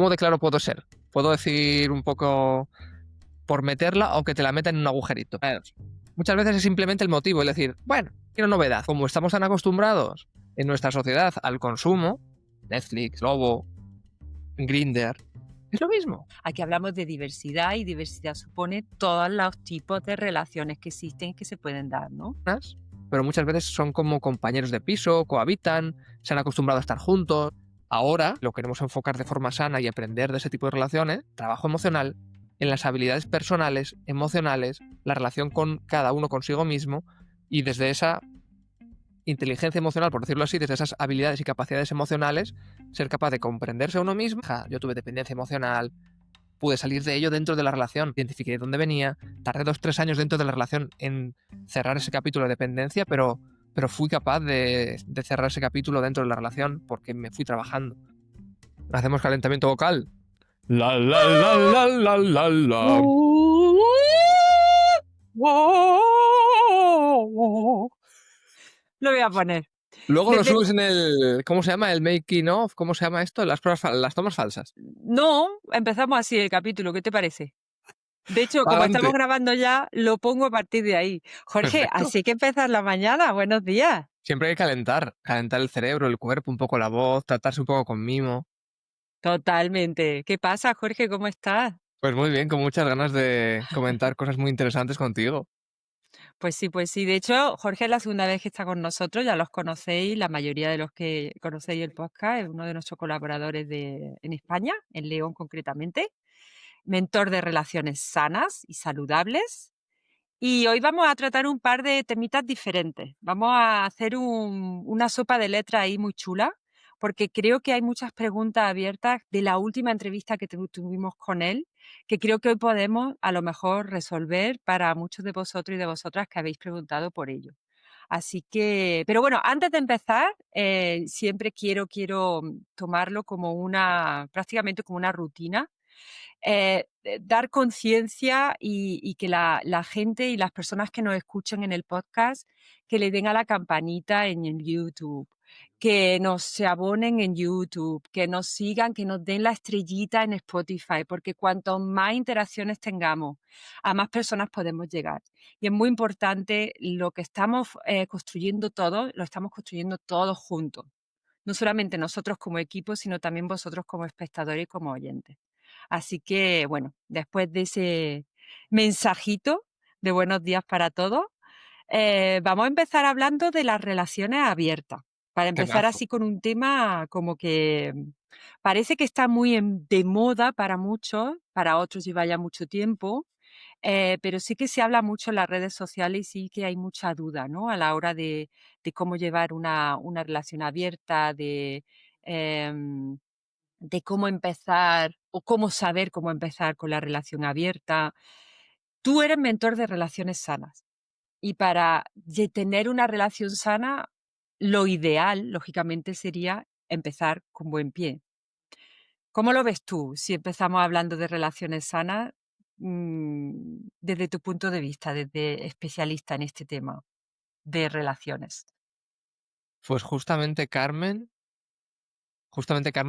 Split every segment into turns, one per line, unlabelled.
¿cómo de claro puedo ser? Puedo decir un poco por meterla o que te la metan en un agujerito. A ver, muchas veces es simplemente el motivo, es decir, bueno, quiero novedad. Como estamos tan acostumbrados en nuestra sociedad al consumo, Netflix, Lobo, Grindr, es lo mismo.
Aquí hablamos de diversidad y diversidad supone todos los tipos de relaciones que existen y que se pueden dar, ¿no?
Pero muchas veces son como compañeros de piso, cohabitan, se han acostumbrado a estar juntos. Ahora lo queremos enfocar de forma sana y aprender de ese tipo de relaciones, trabajo emocional, en las habilidades personales, emocionales, la relación con cada uno consigo mismo y desde esa inteligencia emocional, por decirlo así, desde esas habilidades y capacidades emocionales, ser capaz de comprenderse a uno mismo. Yo tuve dependencia emocional, pude salir de ello dentro de la relación, identifiqué de dónde venía, tardé 2-3 años dentro de la relación en cerrar ese capítulo de dependencia, pero fui capaz de cerrar ese capítulo dentro de la relación porque me fui trabajando. Hacemos calentamiento vocal. La la la la la la la.
Lo voy a poner.
Luego lo
Desde-
subes en el... ¿Cómo se llama? El making of. ¿Cómo se llama esto? Las tomas falsas.
No, empezamos así el capítulo, ¿qué te parece? De hecho, como estamos
Adelante.
grabando ya, lo pongo a partir de ahí. Jorge,
Perfecto.
así que empezar la mañana. Buenos días.
Siempre hay que calentar el cerebro, el cuerpo, un poco la voz, tratarse un poco con mimo.
Totalmente. ¿Qué pasa, Jorge? ¿Cómo estás?
Pues muy bien, con muchas ganas de comentar cosas muy interesantes contigo.
Pues sí, pues sí. De hecho, Jorge es la segunda vez que está con nosotros, ya los conocéis, la mayoría de los que conocéis el podcast, es uno de nuestros colaboradores en España, en León concretamente, mentor de relaciones sanas y saludables. Y hoy vamos a tratar un par de temitas diferentes. Vamos a hacer una sopa de letras ahí muy chula, porque creo que hay muchas preguntas abiertas de la última entrevista que tuvimos con él, que creo que hoy podemos a lo mejor resolver para muchos de vosotros y de vosotras que habéis preguntado por ello. Así que, pero bueno, antes de empezar, siempre quiero tomarlo como prácticamente como una rutina, dar conciencia y que la gente y las personas que nos escuchen en el podcast, que le den a la campanita en YouTube, que nos se abonen en YouTube, que nos sigan, que nos den la estrellita en Spotify, porque cuanto más interacciones tengamos, a más personas podemos llegar. Y es muy importante lo que estamos construyendo todos, lo estamos construyendo todos juntos. No solamente nosotros como equipo, sino también vosotros como espectadores y como oyentes. Así que, bueno, después de ese mensajito de buenos días para todos, vamos a empezar hablando de las relaciones abiertas. Para empezar
Temazo.
así con un tema como que parece que está muy de moda para muchos, para otros lleva ya mucho tiempo, pero sí que se habla mucho en las redes sociales y sí que hay mucha duda, ¿no? A la hora de cómo llevar una relación abierta, em, de cómo empezar o cómo saber cómo empezar con la relación abierta. Tú eres mentor de relaciones sanas y para tener una relación sana, lo ideal, lógicamente, sería empezar con buen pie. ¿Cómo lo ves tú si empezamos hablando de relaciones sanas desde tu punto de vista, desde especialista en este tema de relaciones?
Pues justamente Carmen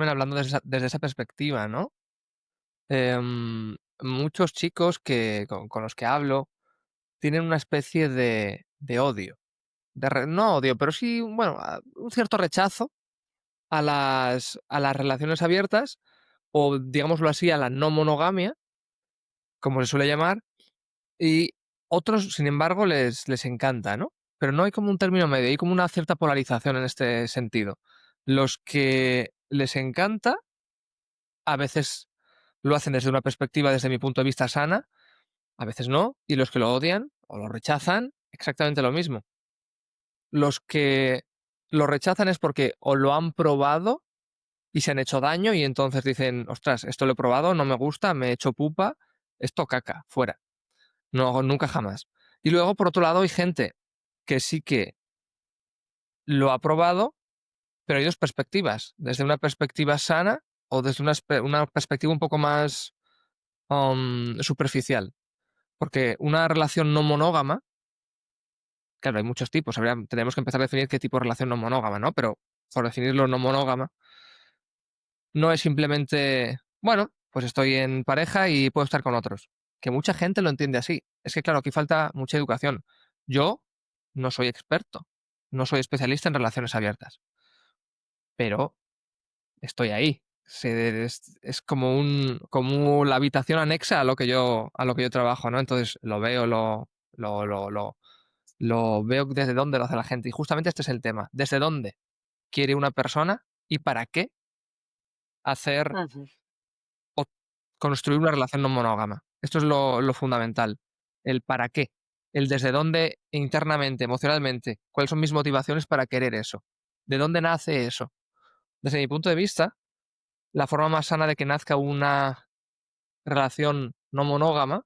hablando desde esa perspectiva, ¿no? Muchos chicos con los que hablo tienen una especie de odio. No odio, pero sí, bueno, un cierto rechazo a las relaciones abiertas o, digámoslo así, a la no monogamia, como se suele llamar, y otros, sin embargo, les encanta, ¿no? Pero no hay como un término medio, hay como una cierta polarización en este sentido. Los que les encanta, a veces lo hacen desde una perspectiva, desde mi punto de vista, sana, a veces no, y los que lo odian o lo rechazan, exactamente lo mismo. Los que lo rechazan es porque o lo han probado y se han hecho daño y entonces dicen, ostras, esto lo he probado, no me gusta, me he hecho pupa, esto caca, fuera. No, nunca jamás. Y luego, por otro lado, hay gente que sí que lo ha probado, pero hay dos perspectivas. Desde una perspectiva sana o desde una perspectiva un poco más superficial. Porque una relación no monógama, claro, hay muchos tipos. Tenemos que empezar a definir qué tipo de relación no monógama, ¿no? Pero por definirlo no monógama, no es simplemente Bueno, pues estoy en pareja y puedo estar con otros. Que mucha gente lo entiende así. Es que, claro, aquí falta mucha educación. Yo no soy experto, no soy especialista en relaciones abiertas, pero estoy ahí. Es como como la habitación anexa a lo que yo trabajo, ¿no? Entonces lo veo, lo, lo, lo, lo veo desde dónde lo hace la gente. Y justamente este es el tema. ¿Desde dónde quiere una persona y para qué hacer
Ujú.
o construir una relación no monógama? Esto es lo fundamental. El para qué. El desde dónde internamente, emocionalmente, cuáles son mis motivaciones para querer eso. ¿De dónde nace eso? Desde mi punto de vista, la forma más sana de que nazca una relación no monógama,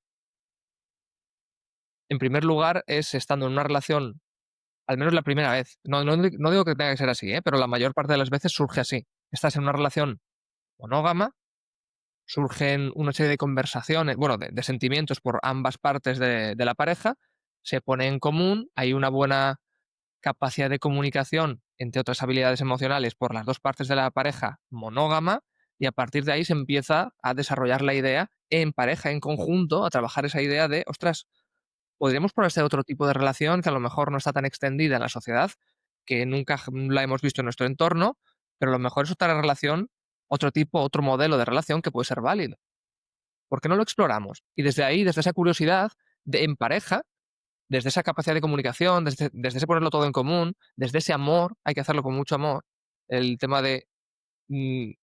en primer lugar, es estando en una relación, al menos la primera vez. No digo que tenga que ser así, pero la mayor parte de las veces surge así. Estás en una relación monógama, surgen una serie de conversaciones, bueno, de sentimientos por ambas partes de la pareja, se pone en común, hay una buena capacidad de comunicación, entre otras habilidades emocionales, por las dos partes de la pareja monógama, y a partir de ahí se empieza a desarrollar la idea en pareja, en conjunto, a trabajar esa idea de, ostras, podríamos probar este otro tipo de relación que a lo mejor no está tan extendida en la sociedad, que nunca la hemos visto en nuestro entorno, pero a lo mejor es otra relación, otro tipo, otro modelo de relación que puede ser válido. ¿Por qué no lo exploramos? Y desde ahí, desde esa curiosidad en pareja, desde esa capacidad de comunicación, desde ese ponerlo todo en común, desde ese amor, hay que hacerlo con mucho amor, el tema de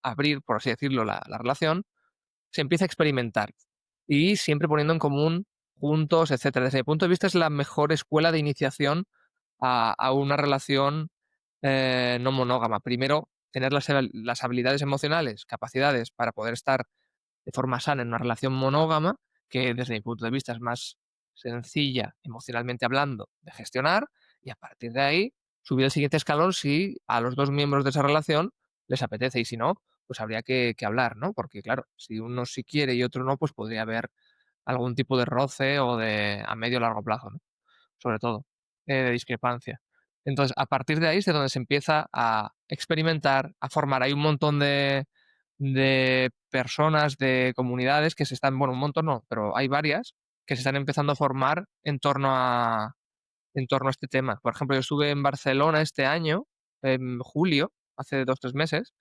abrir, por así decirlo, la relación, se empieza a experimentar y siempre poniendo en común juntos, etcétera. Desde mi punto de vista es la mejor escuela de iniciación a una relación no monógama. Primero, tener las habilidades emocionales, capacidades para poder estar de forma sana en una relación monógama, que desde mi punto de vista es más sencilla, emocionalmente hablando, de gestionar, y a partir de ahí subir el siguiente escalón si a los dos miembros de esa relación les apetece, y si no, pues habría que hablar, ¿no? Porque claro, si uno sí quiere y otro no, pues podría haber algún tipo de roce o de a medio o largo plazo, ¿no? Sobre todo, de discrepancia. Entonces, a partir de ahí es de donde se empieza a experimentar, a formar. Hay un montón de personas, de comunidades que se están, bueno, un montón no, pero hay varias que se están empezando a formar en torno a este tema. Por ejemplo, yo estuve en Barcelona este año, en julio, hace 2 3 meses,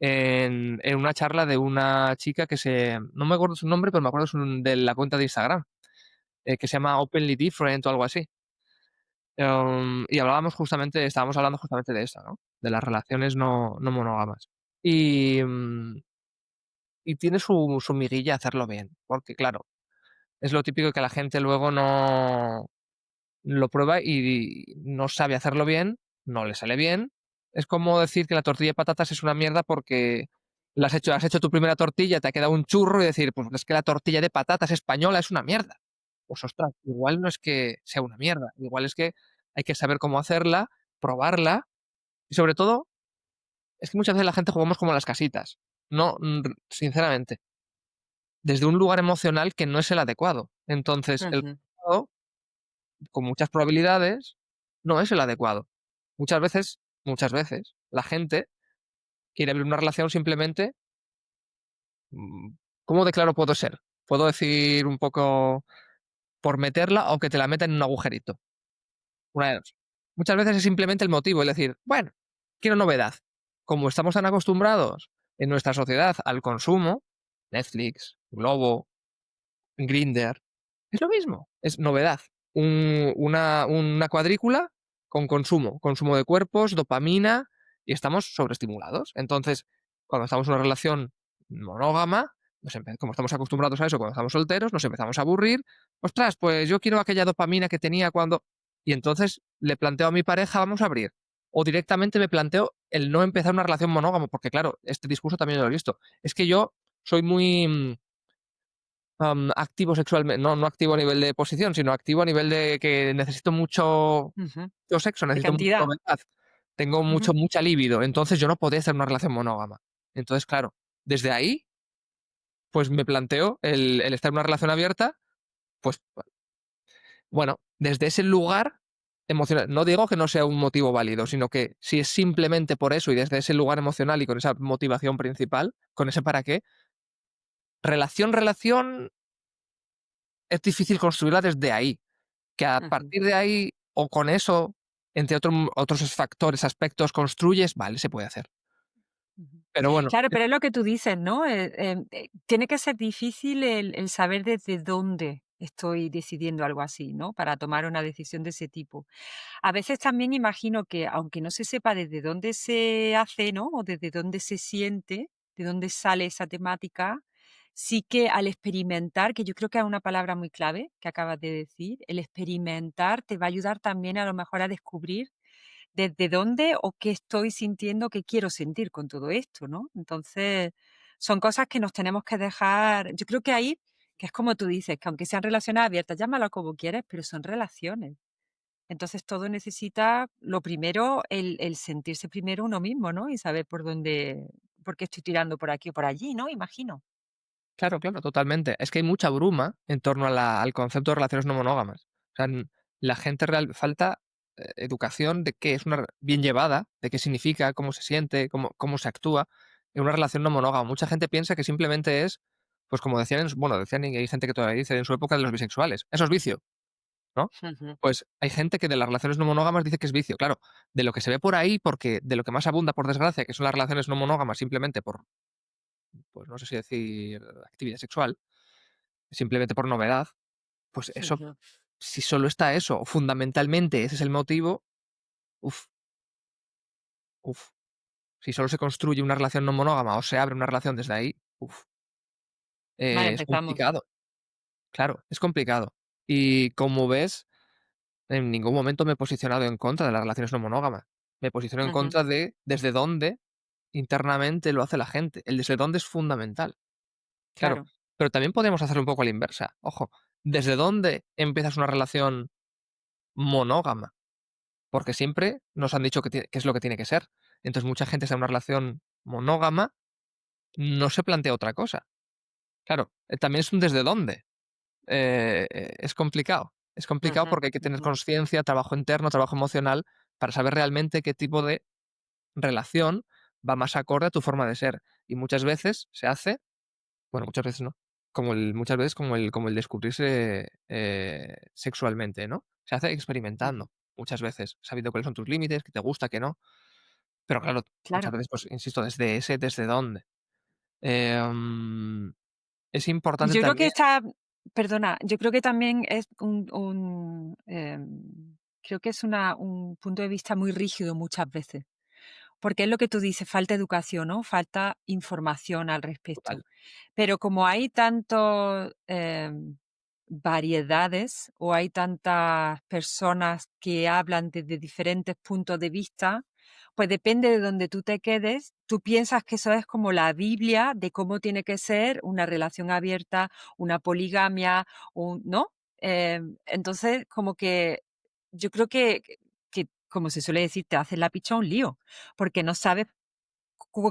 en una charla de una chica no me acuerdo su nombre, pero me acuerdo de la cuenta de Instagram, que se llama Openly Different o algo así. Y estábamos hablando justamente de eso, ¿no? De las relaciones no monógamas. Y, y tiene su miguilla hacerlo bien, porque claro, es lo típico que la gente luego no lo prueba y no sabe hacerlo bien, no le sale bien. Es como decir que la tortilla de patatas es una mierda porque has hecho tu primera tortilla, te ha quedado un churro y decir, pues es que la tortilla de patatas española es una mierda. Pues ostras, igual no es que sea una mierda, igual es que hay que saber cómo hacerla, probarla y sobre todo es que muchas veces la gente jugamos como a las casitas. No, sinceramente, desde un lugar emocional que no es el adecuado. Entonces, el
Ujú,
adecuado, con muchas probabilidades, no es el adecuado. Muchas veces, la gente quiere abrir una relación simplemente, mm, ¿cómo de claro puedo ser? Puedo decir un poco por meterla o que te la meta en un agujerito. Una de dos. Muchas veces es simplemente el motivo, es decir, bueno, quiero novedad. Como estamos tan acostumbrados en nuestra sociedad al consumo, Netflix, Globo, Grindr, es lo mismo, es novedad. Una cuadrícula con consumo, consumo de cuerpos, dopamina, y estamos sobreestimulados. Entonces, cuando estamos en una relación monógama, como estamos acostumbrados a eso cuando estamos solteros, nos empezamos a aburrir. Ostras, pues yo quiero aquella dopamina que tenía cuando... Y entonces le planteo a mi pareja, vamos a abrir. O directamente me planteo el no empezar una relación monógama, porque claro, este discurso también lo he visto. Es que yo soy muy activo sexualmente, no activo a nivel de posición, sino activo a nivel de que necesito
ujú.
mucho sexo,
De
necesito mucha
cantidad.
novedad, tengo
Ujú.
mucha libido, entonces yo no podía hacer una relación monógama. Entonces, claro, desde ahí, pues me planteo el estar en una relación abierta, pues bueno, desde ese lugar emocional. No digo que no sea un motivo válido, sino que si es simplemente por eso y desde ese lugar emocional y con esa motivación principal, con ese para qué, relación es difícil construirla desde ahí, que a
Ujú,
partir de ahí o con eso, entre otros factores, aspectos, construyes, vale, se puede hacer.
ujú.
Pero bueno,
Claro, pero es lo que tú dices, ¿no? Tiene que ser difícil el saber desde dónde estoy decidiendo algo así, ¿no? Para tomar una decisión de ese tipo. A veces también imagino que, aunque no se sepa desde dónde se hace, ¿no? O desde dónde se siente, de dónde sale esa temática, sí que al experimentar, que yo creo que es una palabra muy clave que acabas de decir, el experimentar te va a ayudar también a lo mejor a descubrir desde dónde o qué estoy sintiendo, qué quiero sentir con todo esto, ¿no? Entonces, son cosas que nos tenemos que dejar, yo creo que ahí, que es como tú dices, que aunque sean relaciones abiertas, llámalo como quieres, pero son relaciones. Entonces, todo necesita, lo primero, el sentirse primero uno mismo, ¿no? Y saber por qué estoy tirando por aquí o por allí, ¿no? Imagino.
claro, claro, totalmente. Es que hay mucha bruma en torno al concepto de relaciones no monógamas. O sea, la gente falta educación de qué es una bien llevada, de qué significa, cómo se siente, cómo se actúa en una relación no monógama. Mucha gente piensa que simplemente es, pues como decían, bueno, decían y hay gente que todavía dice en su época de los bisexuales, eso es vicio, ¿no?
Ujú,
Pues hay gente que de las relaciones no monógamas dice que es vicio. Claro, de lo que se ve por ahí, porque de lo que más abunda, por desgracia, que son las relaciones no monógamas simplemente por, pues no sé si decir actividad sexual, simplemente por novedad, pues eso,
ujú,
si solo está eso, o fundamentalmente ese es el motivo, uf, uf. Si solo se construye una relación no monógama o se abre una relación desde ahí, uf,
mal
es
empezamos.
complicado. Claro, es complicado. Y como ves, en ningún momento me he posicionado en contra de las relaciones no monógamas. Me posiciono en
Ujú,
contra de desde dónde internamente lo hace la gente. El desde dónde es fundamental. Claro,
claro.
pero también podemos hacerlo un poco a la inversa. Ojo, ¿desde dónde empiezas una relación monógama? Porque siempre nos han dicho que es lo que tiene que ser. Entonces, mucha gente está en una relación monógama, no se plantea otra cosa. Claro, también es un desde dónde. Es complicado. Es complicado
Ujú,
porque hay que tener
ujú,
conciencia, trabajo interno, trabajo emocional, para saber realmente qué tipo de relación va más acorde a tu forma de ser. Y muchas veces se hace, bueno, muchas veces no, muchas veces como el descubrirse sexualmente, ¿no? Se hace
ujú.
experimentando, muchas veces, sabiendo cuáles son tus límites, qué te gusta, qué no. Pero claro, muchas
Claro.
veces, pues, insisto, desde dónde. Em, es importante
Yo creo que
también
está perdona, yo creo que también es creo que es un punto de vista muy rígido muchas veces, porque es lo que tú dices, falta educación, ¿no? Falta información al
total,
respecto. Pero como hay tantos, variedades o hay tantas personas que hablan desde diferentes puntos de vista, pues depende de donde tú te quedes, tú piensas que eso es como la Biblia de cómo tiene que ser una relación abierta, una poligamia, ¿no? Entonces, como que yo creo que, como se suele decir, te haces la picha un lío, porque no sabes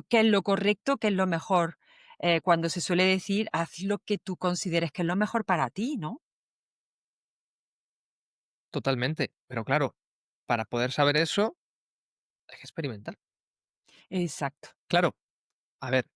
qué es lo correcto, qué es lo mejor. Cuando se suele decir, haz lo que tú consideres que es lo mejor para ti, ¿no?
totalmente. Pero claro, para poder saber eso, hay que experimentar.
Exacto.
Claro, a ver,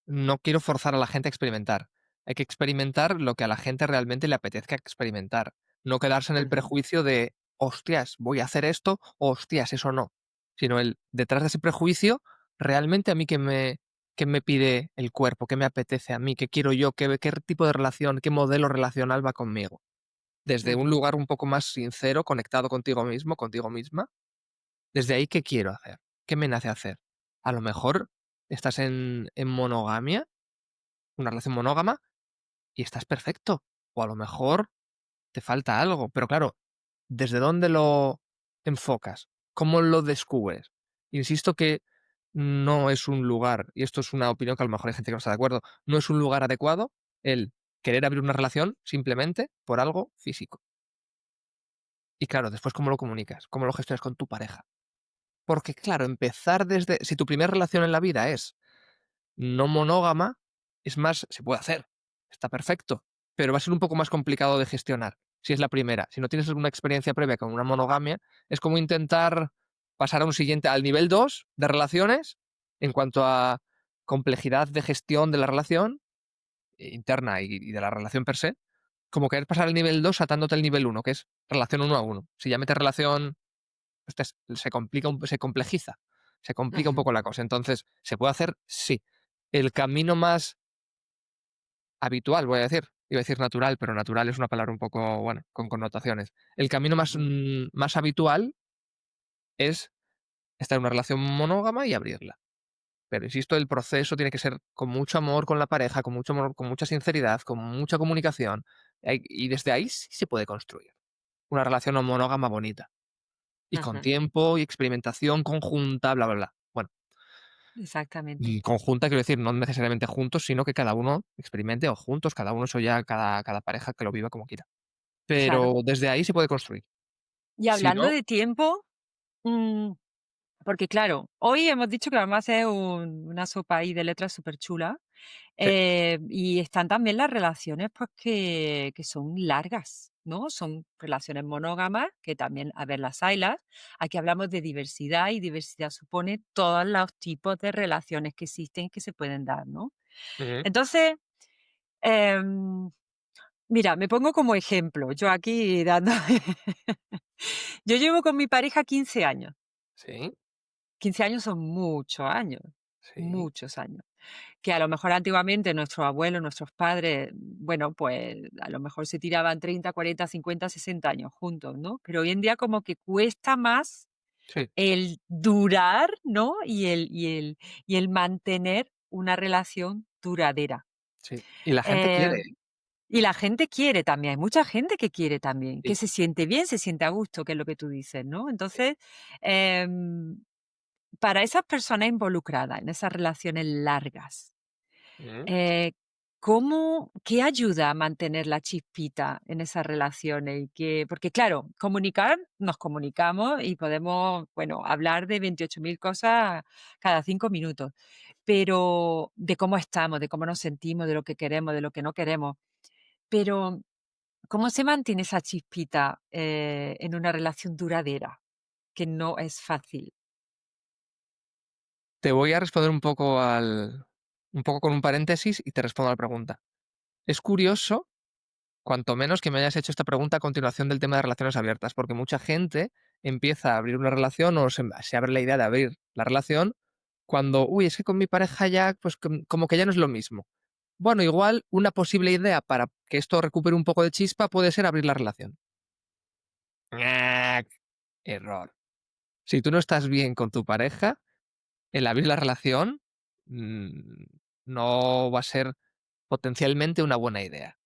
no quiero forzar a la gente a experimentar. Hay que experimentar lo que a la gente realmente le apetezca experimentar. No quedarse en el
Ujú,
prejuicio de, hostias, voy a hacer esto, o hostias, eso no. Sino el detrás de ese prejuicio, realmente a mí qué me pide el cuerpo, qué me apetece a mí, qué quiero yo, qué tipo de relación, qué modelo relacional va conmigo. Desde un
ujú,
lugar un poco más sincero, conectado contigo mismo, contigo misma, desde ahí, ¿qué quiero hacer? ¿Qué me nace hacer? A lo mejor estás en monogamia, una relación monógama, y estás perfecto. O a lo mejor te falta algo. Pero claro, ¿desde dónde lo enfocas? ¿Cómo lo descubres? Insisto que no es un lugar, y esto es una opinión que a lo mejor hay gente que no está de acuerdo, no es un lugar adecuado el querer abrir una relación simplemente por algo físico. Y claro, después cómo lo comunicas, cómo lo gestionas con tu pareja. Porque claro, empezar desde... Si tu primera relación en la vida es no monógama, es más, se puede hacer, está perfecto, pero va a ser un poco más complicado de gestionar si es la primera. Si no tienes alguna experiencia previa con una monogamia, es como intentar pasar a un siguiente, al nivel 2 de relaciones, en cuanto a complejidad de gestión de la relación, interna y de la relación per se, como querer pasar al nivel 2 saltándote el nivel uno, que es relación uno a uno. Si ya metes relación, ostras, se complica, se complejiza, se complica un
Ujú,
poco la cosa. Entonces, ¿se puede hacer? Sí. El camino más habitual, voy a decir. Iba a decir natural, pero natural es una palabra un poco, bueno, con connotaciones. El camino más,
ujú.
más habitual es estar en una relación monógama y abrirla. Pero insisto, el proceso tiene que ser con mucho amor con la pareja, con mucho amor, con mucha sinceridad, con mucha comunicación. Y desde ahí sí se puede construir una relación no monógama bonita. Y con
Ujú,
tiempo y experimentación conjunta, bla, bla, bla. Bueno,
exactamente.
y conjunta quiero decir, no necesariamente juntos, sino que cada uno experimente o juntos, cada uno, eso ya cada pareja que lo viva como quiera.
Claro.
Pero desde ahí se puede construir.
Y
Si
hablando
no,
de tiempo, mm, porque claro, hoy hemos dicho que vamos a hacer una sopa ahí de letras súper chula.
sí.
Y están también las relaciones, pues, que son largas, ¿no? Son relaciones monógamas, que también, a ver, las haylas. Aquí hablamos de diversidad, y diversidad supone todos los tipos de relaciones que existen y que se pueden dar, ¿no?
Ujú.
Entonces, em, mira, me pongo como ejemplo, yo aquí dando yo llevo con mi pareja 15 años.
Sí,
15 años son
sí,
muchos años. Que a lo mejor antiguamente nuestros abuelos, nuestros padres, bueno, pues a lo mejor se tiraban 30, 40, 50, 60 años juntos, ¿no? Pero hoy en día como que cuesta más
sí,
el durar, ¿no? Y el mantener una relación duradera.
sí. Y la gente quiere,
Eh, y la gente quiere también, hay mucha gente que quiere también, que
sí,
se siente bien, se siente a gusto, que es lo que tú dices, ¿no?
sí.
Entonces, em, para esas personas involucradas en esas relaciones largas,
Ujú.
Eh, qué ayuda a mantener la chispita en esas relaciones? Porque claro, comunicar, nos comunicamos y podemos, bueno, hablar de 28.000 cosas cada 5 minutos, pero de cómo estamos, de cómo nos sentimos, de lo que queremos, de lo que no queremos. Pero, ¿cómo se mantiene esa chispita, en una relación duradera? Que no es fácil.
Te voy a responder un poco con un paréntesis y te respondo a la pregunta. Es curioso, cuanto menos que me hayas hecho esta pregunta a continuación del tema de relaciones abiertas, porque mucha gente empieza a abrir una relación o se abre la idea de abrir la relación cuando, uy, es que con mi pareja ya, pues como que ya no es lo mismo. Bueno, igual una posible idea para que esto recupere un poco de chispa puede ser abrir la relación. ¡Ñac! Error. Si tú no estás bien con tu pareja, el abrir la relación mm, no va a ser potencialmente una buena idea.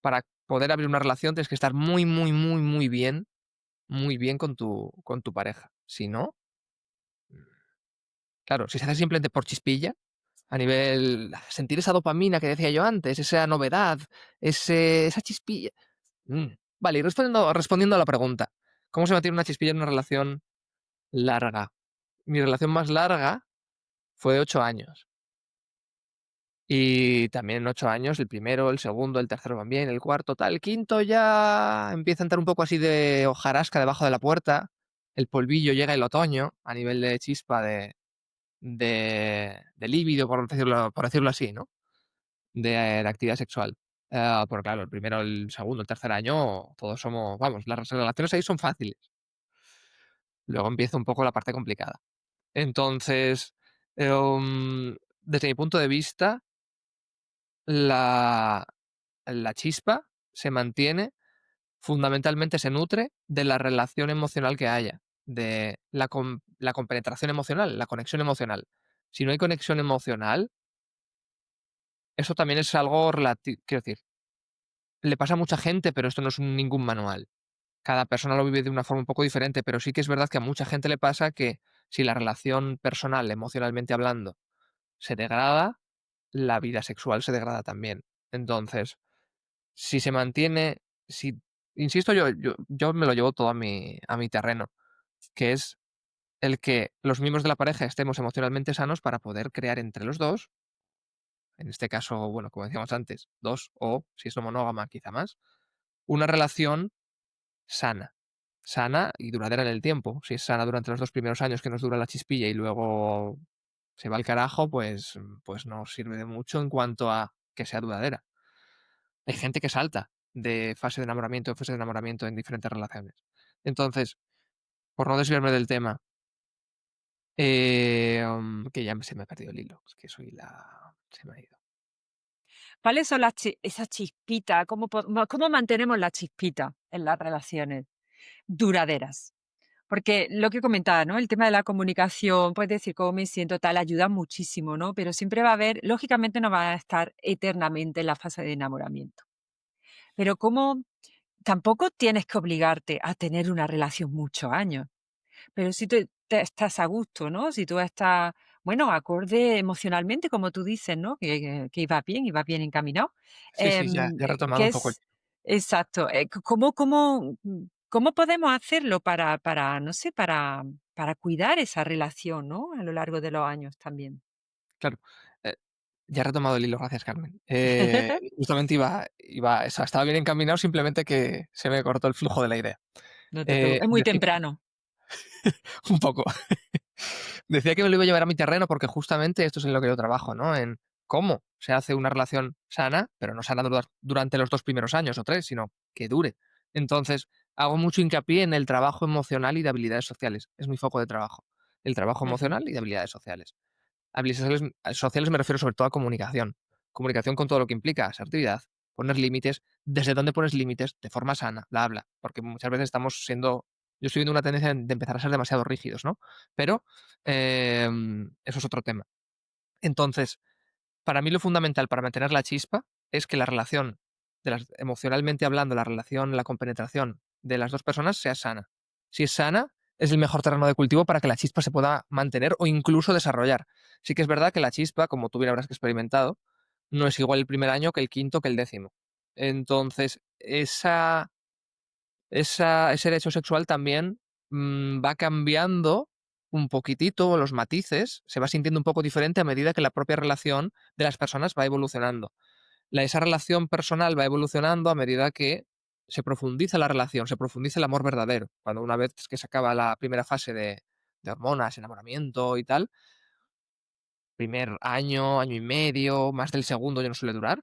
Para poder abrir una relación tienes que estar muy, muy, muy, muy bien con tu pareja. Si no, claro, si se hace simplemente por chispilla, a nivel sentir esa dopamina que decía yo antes, esa novedad, esa chispilla. mm. Vale, y respondiendo a la pregunta, ¿cómo se mantiene una chispilla en una relación larga? Mi relación más larga fue de 8 años. Y también en 8 años, el primero, el segundo, el tercero van bien, el cuarto tal, el quinto ya empieza a entrar un poco así de hojarasca debajo de la puerta, el polvillo llega el otoño a nivel de chispa de líbido, por decirlo así, ¿no? De actividad sexual. Pero claro, el primero, el segundo, el tercer año, todos somos, vamos, las relaciones ahí son fáciles. Luego empieza un poco la parte complicada. Entonces, desde mi punto de vista, la, la chispa se mantiene, fundamentalmente se nutre de la relación emocional que haya, de la compenetración emocional, la conexión emocional. Si no hay conexión emocional, eso también es algo relativo, quiero decir, le pasa a mucha gente, pero esto no es ningún manual. Cada persona lo vive de una forma un poco diferente, pero sí que es verdad que a mucha gente le pasa que si la relación personal, emocionalmente hablando, se degrada, la vida sexual se degrada también. Entonces, si se mantiene, si insisto, yo me lo llevo todo a mi terreno, que es el que los miembros de la pareja estemos emocionalmente sanos para poder crear entre los 2, en este caso, bueno, como decíamos antes, 2 o, si es no monógama, quizá más, una relación sana. Sana y duradera en el tiempo. Si es sana durante los 2 primeros años que nos dura la chispilla y luego se va al carajo, pues no sirve de mucho en cuanto a que sea duradera. Hay gente que salta de fase de enamoramiento en fase de enamoramiento en diferentes relaciones. Entonces, por no desviarme del tema, que ya se me ha perdido el hilo, es que se me ha ido.
¿Cuáles son las esas chispitas? ¿Cómo mantenemos la chispita en las relaciones duraderas? Porque lo que comentaba, ¿no? El tema de la comunicación, puedes decir cómo me siento, tal, ayuda muchísimo, ¿no? Pero siempre va a haber, lógicamente no va a estar eternamente en la fase de enamoramiento. Pero cómo tampoco tienes que obligarte a tener una relación muchos años. Pero si te estás a gusto, ¿no? Si tú estás, bueno, acorde emocionalmente, como tú dices, ¿no? Que ibas bien encaminado.
Sí, sí, ya he retomado
Que
un poco el
es exacto. ¿Cómo podemos hacerlo no sé, para cuidar esa relación, ¿no? A lo largo de los años también.
claro, eh, ya he retomado el hilo, gracias, Carmen. Justamente o sea, estaba bien encaminado, simplemente que se me cortó el flujo de la idea.
No te preocupes, es muy
Decía
temprano.
un poco. Decía que me lo iba a llevar a mi terreno porque justamente esto es en lo que yo trabajo, ¿no? En cómo se hace una relación sana, pero no sana durante los 2 primeros años o 3, sino que dure. Entonces, hago mucho hincapié en el trabajo emocional y de habilidades sociales. Es mi foco de trabajo. El trabajo
Ujú,
emocional y de habilidades sociales. Habilidades sociales me refiero sobre todo a comunicación. Comunicación con todo lo que implica asertividad, poner límites, desde dónde pones límites, de forma sana, bla, bla. Porque muchas veces estamos siendo. Yo estoy viendo una tendencia de empezar a ser demasiado rígidos, ¿no? Pero eso es otro tema. Entonces, para mí lo fundamental para mantener la chispa es que la relación, emocionalmente hablando, la relación, la compenetración de las dos personas sea sana. Si es sana, es el mejor terreno de cultivo para que la chispa se pueda mantener o incluso desarrollar. Sí que es verdad que la chispa, como tú bien habrás experimentado, no es igual el primer año que el quinto que el décimo. Entonces, ese derecho sexual también va cambiando un poquitito los matices, se va sintiendo un poco diferente a medida que la propia relación de las personas va evolucionando. Esa relación personal va evolucionando a medida que se profundiza la relación, se profundiza el amor verdadero. Cuando una vez que se acaba la primera fase de hormonas, enamoramiento y tal, primer año, año y medio, más del segundo ya no suele durar.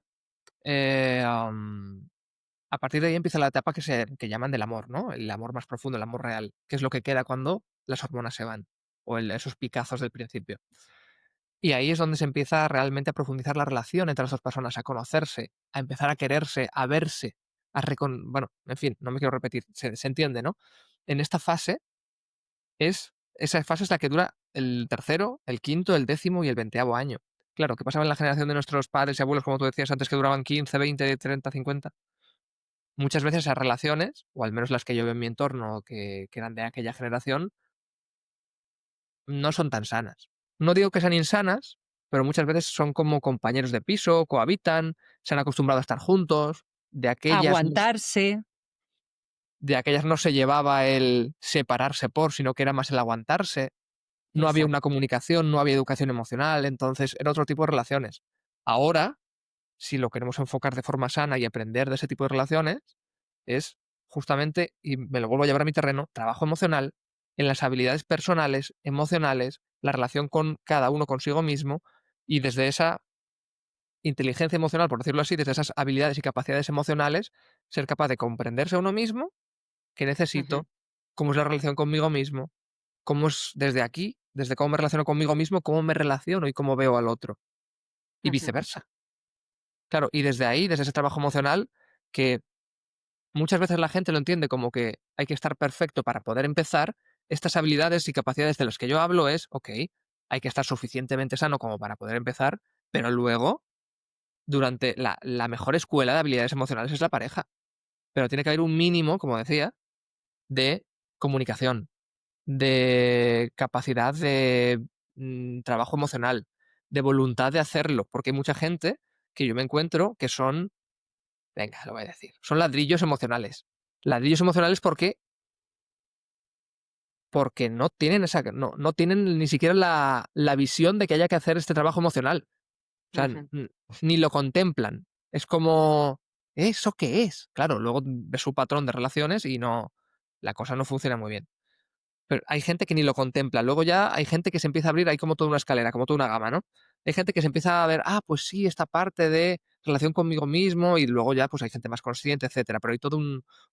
eh, am, a partir de ahí empieza la etapa que llaman del amor, ¿no? El amor más profundo, el amor real, que es lo que queda cuando las hormonas se van, o esos picazos del principio. Y ahí es donde se empieza realmente a profundizar la relación entre las dos personas, a conocerse, a empezar a quererse, a verse, bueno, en fin, no me quiero repetir, se entiende, ¿no? En esta fase esa fase es la que dura el tercero, el quinto, el décimo y el 20.º año. Claro, ¿qué pasaba en la generación de nuestros padres y abuelos, como tú decías antes, que duraban 15, 20, 30, 50? Muchas veces esas relaciones, o al menos las que yo veo en mi entorno que eran de aquella generación, no son tan sanas. No digo que sean insanas, pero muchas veces son como compañeros de piso, cohabitan, se han acostumbrado a estar juntos,
aguantarse,
de aquellas no se llevaba el separarse sino que era más el aguantarse. No había una
exacto.
comunicación, no había educación emocional, entonces era otro tipo de relaciones. Ahora, si lo queremos enfocar de forma sana y aprender de ese tipo de relaciones, es justamente, y me lo vuelvo a llevar a mi terreno, trabajo emocional en las habilidades personales, emocionales, la relación con cada uno consigo mismo, y desde esa inteligencia emocional, por decirlo así, desde esas habilidades y capacidades emocionales, ser capaz de comprenderse a uno mismo, qué
Ujú,
necesito, cómo es la relación conmigo mismo, cómo es desde aquí, desde cómo me relaciono conmigo mismo, cómo me relaciono y cómo veo al otro, y
ujú,
viceversa. Claro, y desde ahí, desde ese trabajo emocional, que muchas veces la gente lo entiende como que hay que estar perfecto para poder empezar, estas habilidades y capacidades de las que yo hablo es, ok, hay que estar suficientemente sano como para poder empezar, pero luego, durante la mejor escuela de habilidades emocionales es la pareja. Pero tiene que haber un mínimo, como decía, de comunicación, de capacidad de trabajo emocional, de voluntad de hacerlo, porque hay mucha gente que yo me encuentro que son, venga, lo voy a decir, son ladrillos emocionales. Ladrillos emocionales porque no tienen ni siquiera la visión de que haya que hacer este trabajo emocional. O sea,
ujú,
ni lo contemplan. Es como, ¿eso qué es? Claro, luego ves su patrón de relaciones y no, la cosa no funciona muy bien. Pero hay gente que ni lo contempla. Luego ya hay gente que se empieza a abrir, hay como toda una escalera, como toda una gama, ¿no? Hay gente que se empieza a ver, pues sí, esta parte de relación conmigo mismo y luego ya, pues, hay gente más consciente, etcétera, pero hay todo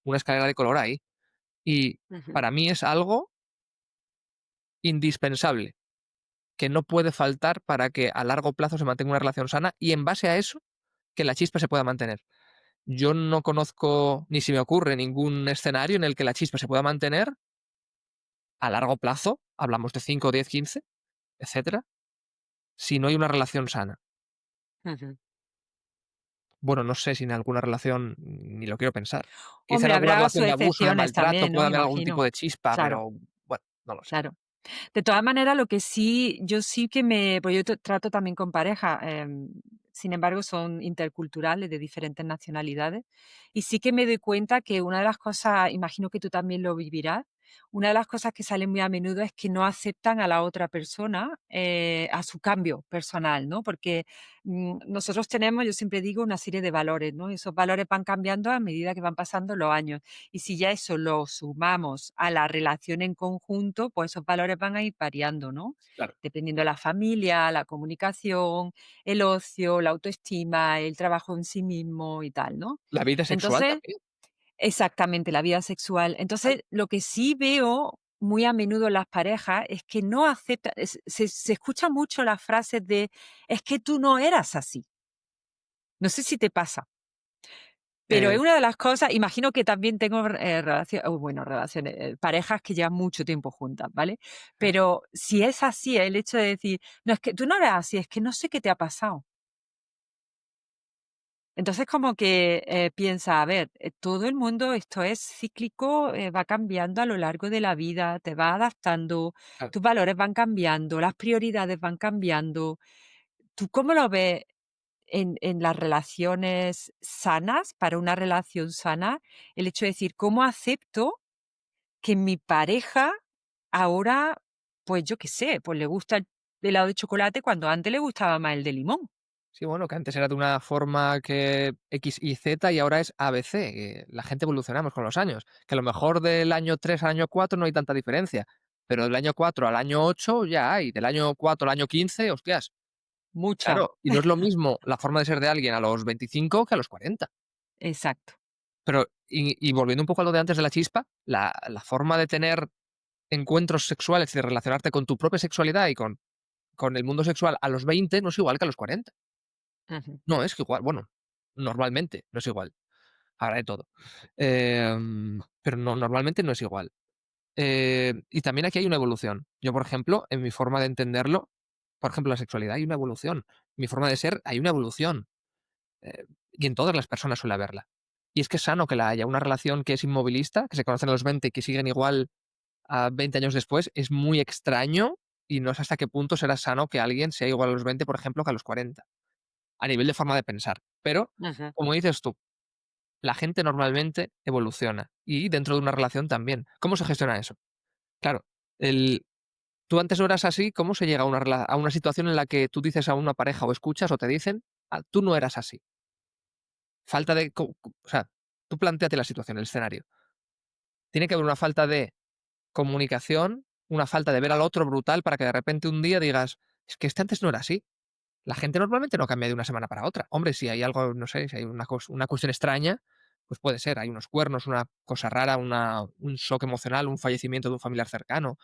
una escalera de color ahí. Y
ujú,
para mí es algo indispensable, que no puede faltar para que a largo plazo se mantenga una relación sana y en base a eso, que la chispa se pueda mantener. Yo no conozco, ni se me ocurre ningún escenario en el que la chispa se pueda mantener a largo plazo, hablamos de 5, 10, 15, etcétera, si no hay una relación sana.
ujú.
Bueno, no sé si en alguna relación ni lo quiero pensar. Quizá en
Hombre,
alguna
habrá
relación
sus
de abuso, de
excepciones
maltrato,
también, ¿no?
puede haber algún tipo
Imagino.
de chispa,
Claro,
pero bueno, no lo sé.
claro. De todas maneras, lo que sí, yo sí que pues yo trato también con pareja, sin embargo, son interculturales de diferentes nacionalidades, y sí que me doy cuenta que una de las cosas, imagino que tú también lo vivirás, una de las cosas que salen muy a menudo es que no aceptan a la otra persona, a su cambio personal, ¿no? Porque nosotros tenemos, yo siempre digo, una serie de valores, ¿no? Y esos valores van cambiando a medida que van pasando los años. Y si ya eso lo sumamos a la relación en conjunto, pues esos valores van a ir variando, ¿no?
Claro.
Dependiendo de la familia, la comunicación, el ocio, la autoestima, el trabajo en sí mismo y tal, ¿no?
La vida sexual
Entonces,
también,
exactamente, la vida sexual.
claro.
Entonces, lo que sí veo muy a menudo en las parejas es que no aceptan, se escucha mucho las frases de, es que tú no eras así. No sé si te pasa. Pero
Eh,
es una de las cosas, imagino que también tengo, bueno, relaciones, parejas que llevan mucho tiempo juntas, ¿vale?
claro.
Pero si es así, el hecho de decir: "No, es que tú no eres así, es que no sé qué te ha pasado". Entonces, como que, piensa, a ver, todo el mundo, esto es cíclico, va cambiando a lo largo de la vida, te vas adaptando,
Claro.
tus valores van cambiando, las prioridades van cambiando. ¿Tú cómo lo ves en las relaciones sanas, para una relación sana, el hecho de decir, ¿cómo acepto que mi pareja ahora, pues yo qué sé, pues le gusta el helado de chocolate cuando antes le gustaba más el de limón?
Sí, bueno, que antes era de una forma que X y Z y ahora es ABC, que la gente evolucionamos con los años, que a lo mejor del año 3 al año 4 no hay tanta diferencia, pero del año 4 al año 8 ya hay, del año 4 al año 15, hostias,
Mucha.
claro, y no es lo mismo la forma de ser de alguien a los 25 que a los 40.
Exacto.
Pero, y volviendo un poco a lo de antes de la chispa, la forma de tener encuentros sexuales y de relacionarte con tu propia sexualidad y con el mundo sexual a los 20 no es igual que a los 40.
Ujú,
No es igual, bueno, normalmente no es igual. Habrá de todo. Pero no, normalmente no es igual. Y también aquí hay una evolución. Yo, por ejemplo, en mi forma de entenderlo, por ejemplo, la sexualidad hay una evolución. Mi forma de ser hay una evolución. Y en todas las personas suele haberla. Y es que es sano que la haya. Una relación que es inmovilista, que se conocen a los 20 y que siguen igual a 20 años después, es muy extraño y no sé hasta qué punto será sano que alguien sea igual a los 20, por ejemplo, que a los 40, a nivel de forma de pensar. Pero,
ujú,
como dices tú, la gente normalmente evoluciona y dentro de una relación también. ¿Cómo se gestiona eso? Claro, el, tú antes no eras así, ¿cómo se llega a a una situación en la que tú dices a una pareja o escuchas o te dicen, "Ah, tú no eras así"? Falta de... O sea, tú planteate la situación, el escenario. Tiene que haber una falta de comunicación, una falta de ver al otro brutal para que de repente un día digas, es que este antes no era así. La gente normalmente no cambia de una semana para otra. Hombre, si hay algo, no sé, si hay una cuestión extraña, pues puede ser. Hay unos cuernos, una cosa rara, un shock emocional, un fallecimiento de un familiar cercano.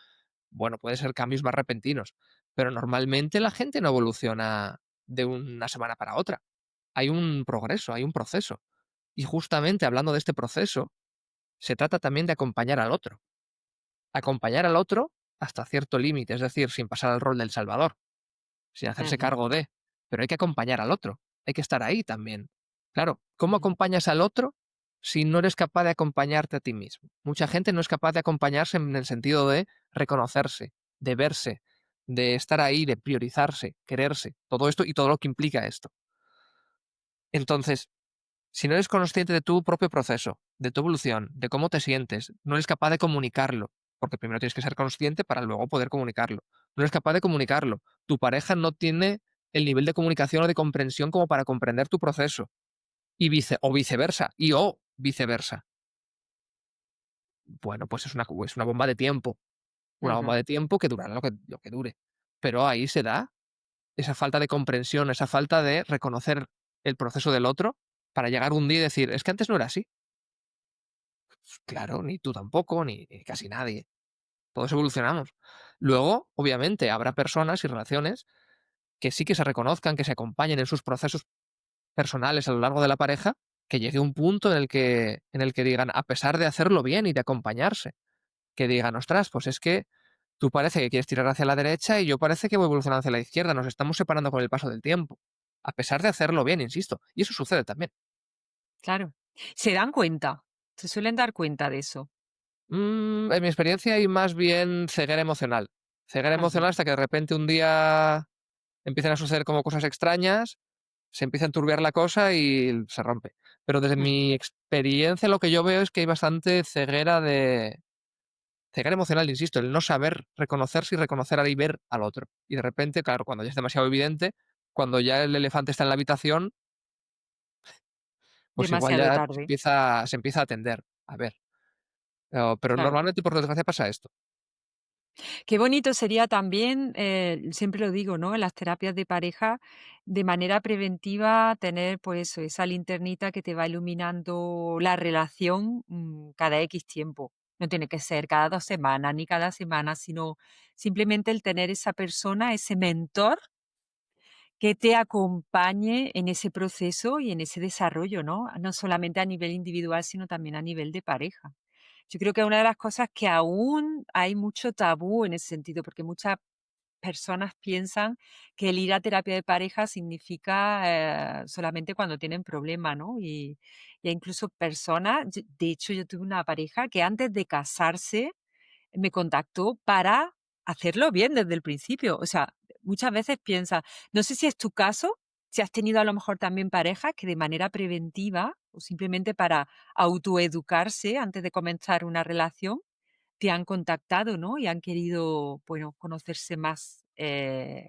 Bueno, puede ser cambios más repentinos. Pero normalmente la gente no evoluciona de una semana para otra. Hay un progreso, hay un proceso. Y justamente hablando de este proceso, se trata también de acompañar al otro. Acompañar al otro hasta cierto límite, es decir, sin pasar al rol del salvador, sin hacerse
ujú,
cargo de, pero hay que acompañar al otro, hay que estar ahí también. Claro, ¿cómo
ujú,
acompañas al otro si no eres capaz de acompañarte a ti mismo? Mucha gente no es capaz de acompañarse en el sentido de reconocerse, de verse, de estar ahí, de priorizarse, quererse, todo esto y todo lo que implica esto. Entonces, si no eres consciente de tu propio proceso, de tu evolución, de cómo te sientes, no eres capaz de comunicarlo, porque primero tienes que ser consciente para luego poder comunicarlo. No eres capaz de comunicarlo. Tu pareja no tiene el nivel de comunicación o de comprensión como para comprender tu proceso. Y o viceversa. Y o viceversa. Bueno, pues es una bomba de tiempo. Una bomba
ujú.
de tiempo que durará lo que dure. Pero ahí se da esa falta de comprensión, esa falta de reconocer. el proceso del otro para llegar un día y decir: "Es que antes no era así". Pues claro, ni tú tampoco, ni casi nadie. Todos evolucionamos. Luego, obviamente, habrá personas y relaciones que sí que se reconozcan, que se acompañen en sus procesos personales a lo largo de la pareja, que llegue un punto en el que digan, a pesar de hacerlo bien y de acompañarse, que digan: "Ostras, pues es que tú parece que quieres tirar hacia la derecha y yo parece que voy evolucionando hacia la izquierda, nos estamos separando con el paso del tiempo". A pesar de hacerlo bien, insisto, y eso sucede también.
Claro. Se dan cuenta, se suelen dar cuenta de eso.
En mi experiencia hay más bien ceguera emocional. Ceguera
Ajá,
emocional hasta que de repente un día empiezan a suceder como cosas extrañas, se empieza a enturbiar la cosa y se rompe. Pero desde
ajá.
mi experiencia lo que yo veo es que hay bastante ceguera emocional, insisto, el no saber reconocerse y reconocer y ver al otro. Y de repente, claro, cuando ya es demasiado evidente, cuando ya el elefante está en la habitación, pues igual
Demasiado
ya
tarde,
se empieza a atender. A ver, pero
claro.
normalmente, por desgracia, pasa esto.
Qué bonito sería también, siempre lo digo, ¿no? En las terapias de pareja, de manera preventiva, tener pues eso, esa linternita que te va iluminando la relación cada X tiempo. No tiene que ser cada 2 semanas ni cada semana, sino simplemente el tener esa persona, ese mentor que te acompañe en ese proceso y en ese desarrollo, ¿no? No solamente a nivel individual, sino también a nivel de pareja. Yo creo que una de las cosas que aún hay mucho tabú en ese sentido, porque muchas personas piensan que el ir a terapia de pareja significa solamente cuando tienen problemas, ¿no? Y hay incluso personas, de hecho yo tuve una pareja que antes de casarse me contactó para hacerlo bien desde el principio. O sea, muchas veces piensa, no sé si es tu caso, si has tenido a lo mejor también parejas que de manera preventiva o simplemente para autoeducarse antes de comenzar una relación, te han contactado, ¿no? Y han querido, bueno, conocerse más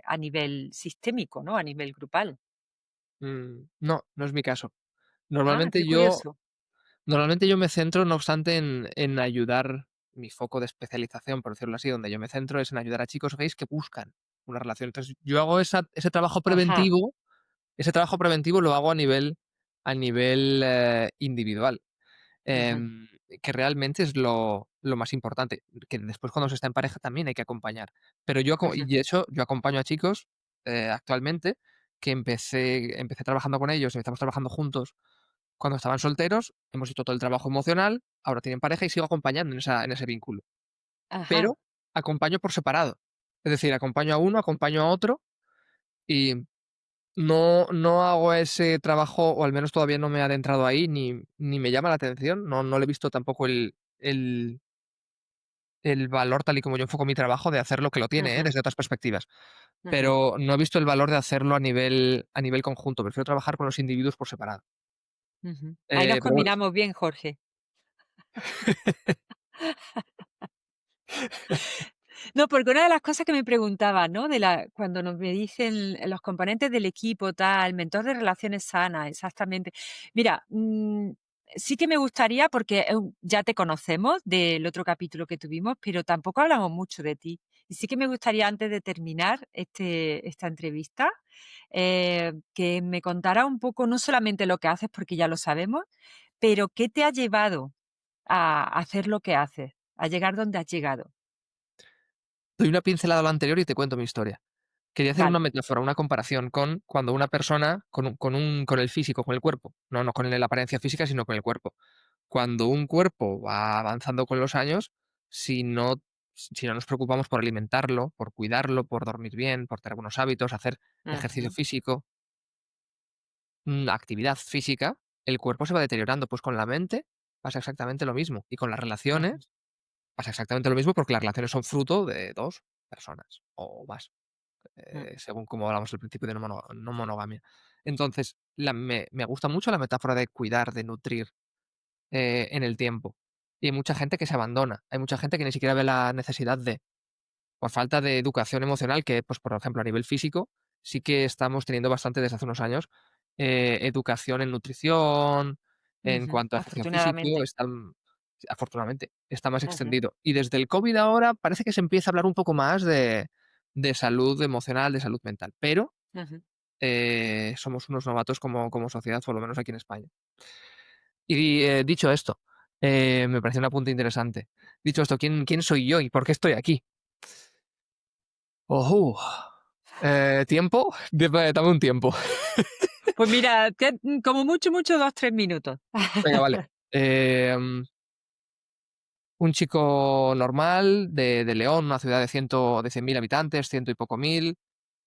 a nivel sistémico, ¿no? A nivel grupal.
No, no es mi caso.
Ah, qué
Normalmente yo
curioso.
normalmente yo me centro, no obstante, en ayudar. Mi foco de especialización, por decirlo así, donde yo me centro es en ayudar a chicos gays que buscan una relación. Entonces, yo hago
Ajá,
ese trabajo preventivo lo hago a nivel, individual.
ajá,
em, que realmente es lo más importante, que después cuando se está en pareja también hay que acompañar. Pero y
ujú,
de hecho, yo acompaño a chicos, actualmente, que empecé trabajando con ellos, empezamos trabajando juntos cuando estaban solteros, hemos hecho todo el trabajo emocional, ahora tienen pareja y sigo acompañando en ese vínculo.
ajá,
Pero acompaño por separado. Es decir, acompaño a uno, acompaño a otro y no hago ese trabajo, o al menos todavía no me he adentrado ahí, ni me llama la atención, no le he visto tampoco el valor tal y como yo enfoco mi trabajo de hacerlo, que lo tiene,
ujú,
desde otras perspectivas,
ujú,
pero no he visto el valor de hacerlo a nivel conjunto, prefiero trabajar con los individuos por separado.
ujú. Ahí nos
Pero bueno,
combinamos bien, Jorge. No, porque una de las cosas que me preguntaba, ¿no? Cuando me dicen los componentes del equipo, tal, mentor de relaciones sanas, exactamente. Mira, sí que me gustaría, porque ya te conocemos del otro capítulo que tuvimos, pero tampoco hablamos mucho de ti. Y sí que me gustaría, antes de terminar esta entrevista, que me contara un poco, no solamente lo que haces, porque ya lo sabemos, pero qué te ha llevado a hacer lo que haces, a llegar donde has llegado.
doy una pincelada a lo anterior y te cuento mi historia. Quería hacer una
Vale.
metáfora, una comparación con cuando una persona con el físico, con el cuerpo, no con la apariencia física, sino con el cuerpo. Cuando un cuerpo va avanzando con los años, si no si no nos preocupamos por alimentarlo, por cuidarlo, por dormir bien, por tener buenos hábitos, hacer ejercicio
Ajá,
físico, actividad física, el cuerpo se va deteriorando. Pues con la mente pasa exactamente lo mismo. Y con las
ajá,
relaciones pasa exactamente lo mismo, porque las relaciones son fruto de 2 personas o más, según como hablamos al principio de no monogamia. Entonces, me gusta mucho la metáfora de cuidar, de nutrir, en el tiempo. Y hay mucha gente que se abandona, hay mucha gente que ni siquiera ve la necesidad por falta de educación emocional, que, pues, por ejemplo, a nivel físico, sí que estamos teniendo bastante desde hace unos años, educación en nutrición, en
ujú.
cuanto a ejercicio físico,
Afortunadamente.
afortunadamente, está más
Ujú,
extendido. Y desde el COVID ahora parece que se empieza a hablar un poco más de salud emocional, de salud mental, pero
ujú.
somos unos novatos como sociedad, por lo menos aquí en España. Y dicho esto, me pareció un apunte interesante. Dicho esto, ¿quién soy yo y por qué estoy aquí? Ojú. ¿Tiempo? Dame un tiempo.
Pues mira, como mucho, mucho, 2, 3 minutos.
Venga, vale. Un chico normal de León, una ciudad de 100.000 habitantes, ciento y poco mil,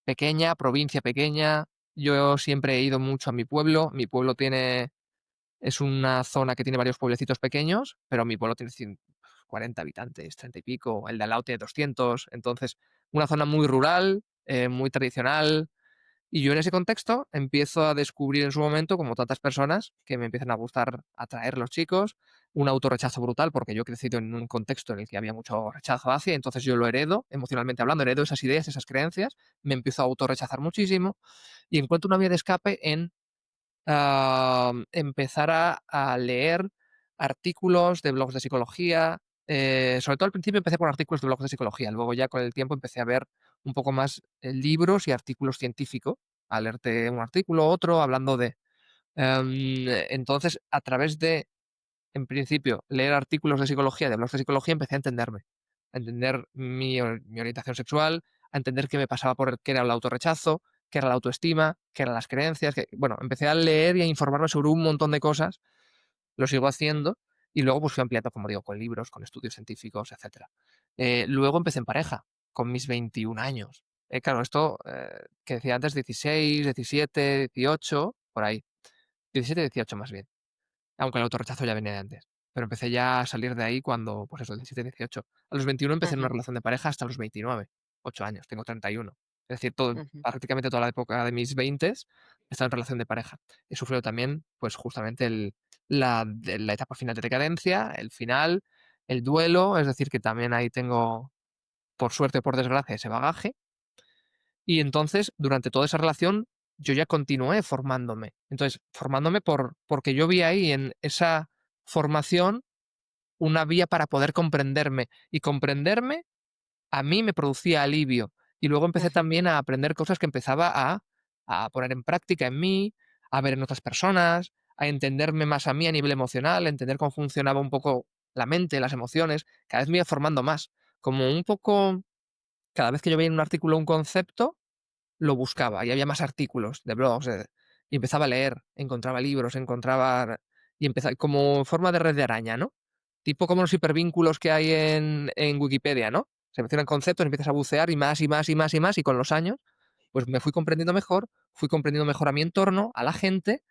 pequeña, provincia pequeña. Yo siempre he ido mucho a mi pueblo. Mi pueblo es una zona que tiene varios pueblecitos pequeños, pero mi pueblo tiene 40 habitantes, 30 y pico. El de al lado tiene 200. Entonces, una zona muy rural, muy tradicional. Y yo en ese contexto empiezo a descubrir en su momento, como tantas personas, que me empiezan a gustar atraer los chicos, un autorrechazo brutal, porque yo he crecido en un contexto en el que había mucho rechazo hacia, entonces yo lo heredo, emocionalmente hablando, heredo esas ideas, esas creencias, me empiezo a autorrechazar muchísimo y encuentro una vía de escape en empezar a leer artículos de blogs de psicología. Sobre todo al principio empecé por artículos de blogs de psicología, luego ya con el tiempo empecé a ver un poco más libros y artículos científicos, a leerte un artículo, otro, hablando de... entonces, a través de, en principio, leer artículos de psicología, de blogs de psicología, empecé a entenderme, a entender mi orientación sexual, a entender qué me pasaba por qué era el autorrechazo, qué era la autoestima, qué eran las creencias. Bueno, empecé a leer y a informarme sobre un montón de cosas, lo sigo haciendo, y luego pues fui ampliando, como digo, con libros, con estudios científicos, etcétera. Luego empecé en pareja, con mis 21 años. Claro, esto que decía antes, 16, 17, 18, por ahí. 17, 18 más bien, aunque el autorrechazo ya venía de antes. Pero empecé ya a salir de ahí cuando, pues eso, 17, 18. A los 21 empecé en una
Ujú,
relación de pareja hasta los 29, 8 años, tengo 31. Es decir, todo,
ujú,
prácticamente toda la época de mis 20 he estado en relación de pareja. He sufrido también, pues justamente la etapa final de decadencia, el final, el duelo, es decir, que también ahí tengo, por suerte o por desgracia, ese bagaje. Y entonces, durante toda esa relación, yo ya continué formándome. Entonces, formándome porque yo vi ahí en esa formación una vía para poder comprenderme. Y comprenderme a mí me producía alivio. Y luego empecé
ujú,
también a aprender cosas que empezaba a poner en práctica en mí, a ver en otras personas, a entenderme más a mí a nivel emocional, a entender cómo funcionaba un poco la mente, las emociones. Cada vez me iba formando más. Como un poco, cada vez que yo veía en un artículo un concepto, lo buscaba y había más artículos de blogs, y empezaba a leer, encontraba libros, y empezaba como forma de red de araña, ¿no? Tipo como los hipervínculos que hay en Wikipedia, ¿no? Se mencionan conceptos, empiezas a bucear y más y más y más y más, y con los años, pues me fui comprendiendo mejor a mi entorno, a la gente,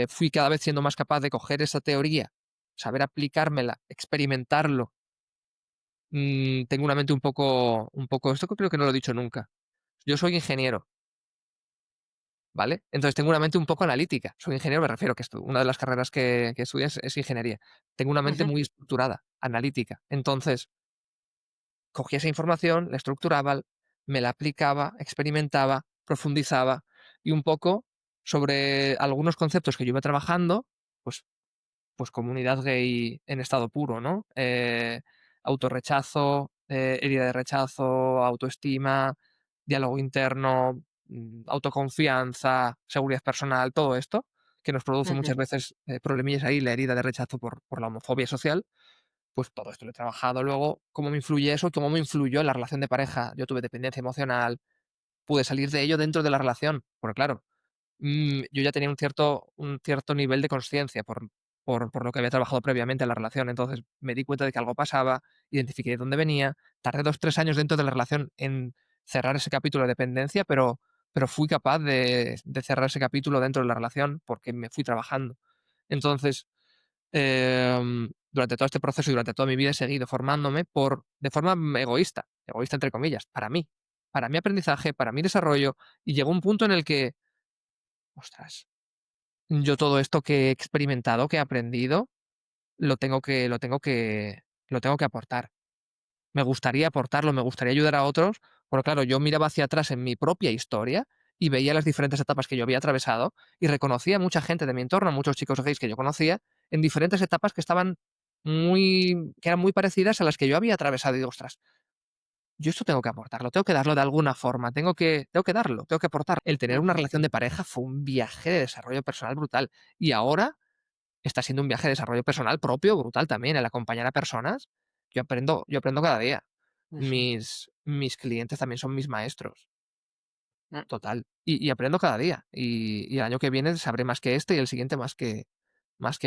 fui cada vez siendo más capaz de coger esa teoría, saber aplicármela, experimentarlo. Tengo una mente un poco, esto creo que no lo he dicho nunca. Yo soy ingeniero, ¿vale? Entonces tengo una mente un poco analítica. Soy ingeniero, me refiero que una de las carreras que estudié es ingeniería. Tengo una mente
ujú,
muy estructurada, analítica. Entonces, cogía esa información, la estructuraba, me la aplicaba, experimentaba, profundizaba y un poco sobre algunos conceptos que yo iba trabajando, pues comunidad gay en estado puro, ¿no? Autorrechazo, herida de rechazo, autoestima, diálogo interno, autoconfianza, seguridad personal, todo esto, que nos produce
ujú,
muchas veces problemillas ahí, la herida de rechazo por la homofobia social, pues todo esto lo he trabajado luego, cómo me influye eso, cómo me influyó en la relación de pareja. Yo tuve dependencia emocional, pude salir de ello dentro de la relación, porque claro, yo ya tenía un cierto nivel de conciencia por lo que había trabajado previamente en la relación. Entonces me di cuenta de que algo pasaba, identifiqué de dónde venía, tardé 2 3 años dentro de la relación en cerrar ese capítulo de dependencia, pero fui capaz de cerrar ese capítulo dentro de la relación porque me fui trabajando. Entonces, durante todo este proceso y durante toda mi vida he seguido formándome de forma egoísta entre comillas, para mi aprendizaje, para mi desarrollo, y llegó un punto en el que, ostras, yo todo esto que he experimentado, que he aprendido, lo tengo que aportar. Me gustaría aportarlo, me gustaría ayudar a otros, porque claro, yo miraba hacia atrás en mi propia historia y veía las diferentes etapas que yo había atravesado y reconocía a mucha gente de mi entorno, a muchos chicos gays que yo conocía, en diferentes etapas que eran muy parecidas a las que yo había atravesado y digo, ostras, yo esto tengo que aportarlo, tengo que darlo de alguna forma, tengo que darlo, tengo que aportar. El tener una
Ujú.
relación de pareja fue un viaje de desarrollo personal brutal. Y ahora está siendo un viaje de desarrollo personal propio brutal también, el acompañar a personas. Yo aprendo cada día.
Ujú.
Mis clientes también son mis maestros,
Mm.
total. Y aprendo cada día. Y el año que viene sabré más que este y el siguiente más que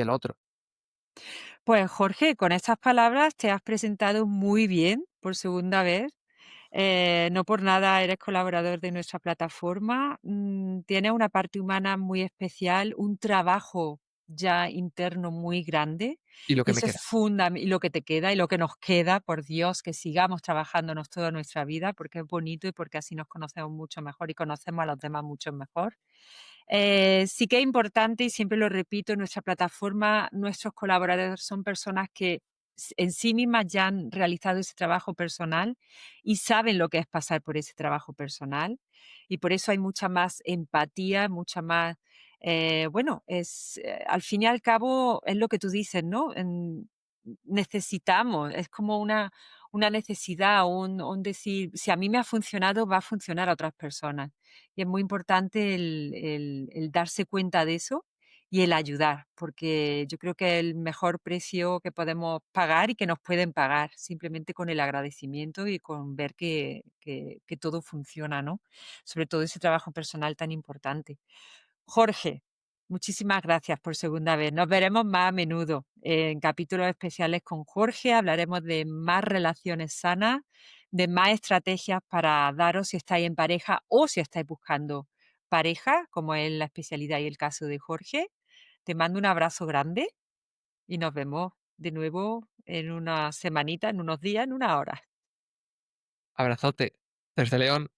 el otro.
Pues Jorge, con estas palabras te has presentado muy bien por segunda vez. No por nada eres colaborador de nuestra plataforma. Tienes una parte humana muy especial, un trabajo ya interno muy grande.
Y lo
Y
que me
eso es
queda.
fundamental. Y lo que te queda y lo que nos queda, por Dios, que sigamos trabajándonos toda nuestra vida, porque es bonito y porque así nos conocemos mucho mejor y conocemos a los demás mucho mejor. Sí que es importante, y siempre lo repito, en nuestra plataforma, nuestros colaboradores son personas que en sí mismas ya han realizado ese trabajo personal y saben lo que es pasar por ese trabajo personal. Y por eso hay mucha más empatía, mucha más, bueno, al fin y al cabo es lo que tú dices, ¿no? Necesitamos, es como una necesidad, un decir, si a mí me ha funcionado, va a funcionar a otras personas. Y es muy importante el darse cuenta de eso y el ayudar, porque yo creo que el mejor precio que podemos pagar y que nos pueden pagar, simplemente con el agradecimiento y con ver que todo funciona, ¿no? Sobre todo ese trabajo personal tan importante. Jorge, muchísimas gracias por segunda vez. Nos veremos más a menudo en capítulos especiales con Jorge. Hablaremos de más relaciones sanas, de más estrategias para daros si estáis en pareja o si estáis buscando pareja, como es la especialidad y el caso de Jorge. Te mando un abrazo grande y nos vemos de nuevo en una semanita, en unos días, en una hora.
Abrazote desde León.